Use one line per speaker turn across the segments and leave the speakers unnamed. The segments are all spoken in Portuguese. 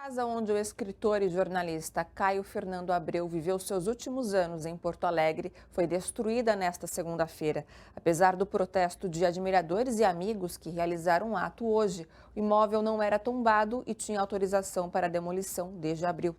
A casa onde o escritor e jornalista Caio Fernando Abreu viveu seus últimos anos em Porto Alegre foi destruída nesta segunda-feira. Apesar do protesto de admiradores e amigos que realizaram um ato hoje, o imóvel não era tombado e tinha autorização para demolição desde abril.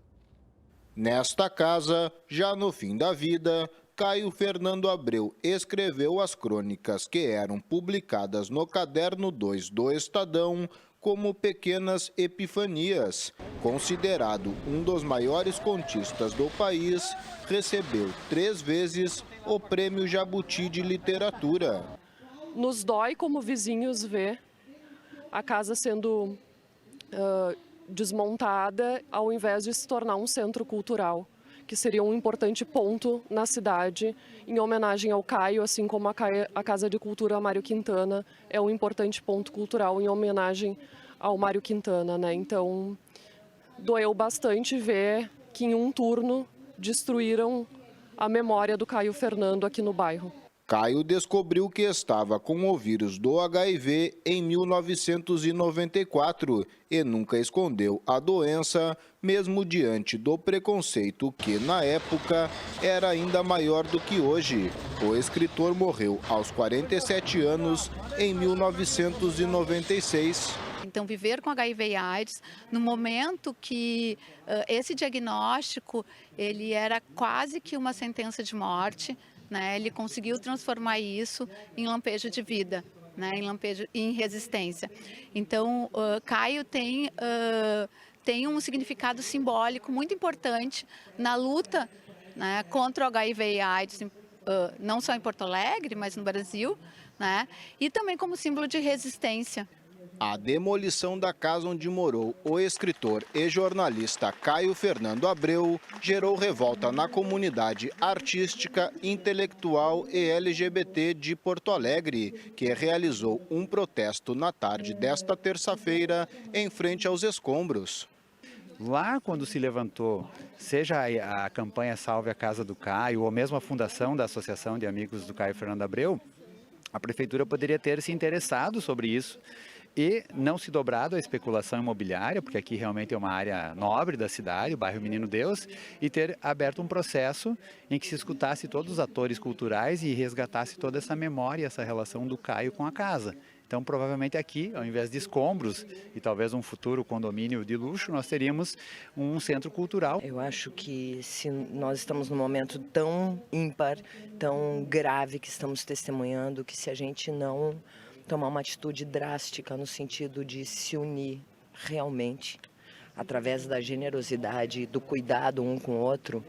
Nesta casa, já no fim da vida, Caio Fernando Abreu escreveu as crônicas que eram publicadas no Caderno 2 do Estadão como pequenas epifanias. Considerado um dos maiores contistas do país, recebeu 3 vezes o Prêmio Jabuti de Literatura.
Nos dói como vizinhos ver a casa sendo desmontada ao invés de se tornar um centro cultural, que seria um importante ponto na cidade, em homenagem ao Caio, assim como a Casa de Cultura Mário Quintana é um importante ponto cultural em homenagem ao Mário Quintana, né? Então, doeu bastante ver que em um turno destruíram a memória do Caio Fernando aqui no bairro.
Caio descobriu que estava com o vírus do HIV em 1994 e nunca escondeu a doença, mesmo diante do preconceito que, na época, era ainda maior do que hoje. O escritor morreu aos 47 anos em 1996.
Então, viver com HIV e AIDS, no momento que esse diagnóstico ele era quase que uma sentença de morte, né? Ele conseguiu transformar isso em lampejo de vida, né? Em resistência. Então, Caio tem um significado simbólico muito importante na luta, né, contra o HIV e AIDS, não só em Porto Alegre, mas no Brasil, né? E também como símbolo de resistência.
A demolição da casa onde morou o escritor e jornalista Caio Fernando Abreu gerou revolta na comunidade artística, intelectual e LGBT de Porto Alegre, que realizou um protesto na tarde desta terça-feira em frente aos escombros.
Lá quando se levantou, seja a campanha Salve a Casa do Caio ou mesmo a fundação da Associação de Amigos do Caio Fernando Abreu, a prefeitura poderia ter se interessado sobre isso e não se dobrado à especulação imobiliária, porque aqui realmente é uma área nobre da cidade, o bairro Menino Deus, e ter aberto um processo em que se escutasse todos os atores culturais e resgatasse toda essa memória, essa relação do Caio com a casa. Então, provavelmente aqui, ao invés de escombros e talvez um futuro condomínio de luxo, nós teríamos um centro cultural.
Eu acho que se nós estamos num momento tão ímpar, tão grave que estamos testemunhando, que se a gente não tomar uma atitude drástica no sentido de se unir realmente, através da generosidade, do cuidado um com o outro,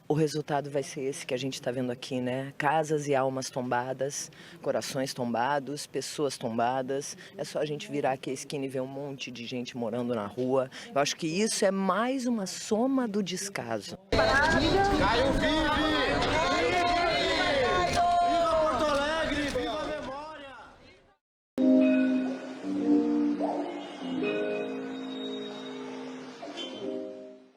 o resultado vai ser esse que a gente está vendo aqui, né? Casas e almas tombadas, corações tombados, pessoas tombadas. É só a gente virar aqui a esquina e ver um monte de gente morando na rua. Eu acho que isso é mais uma soma do descaso.
Caio vive!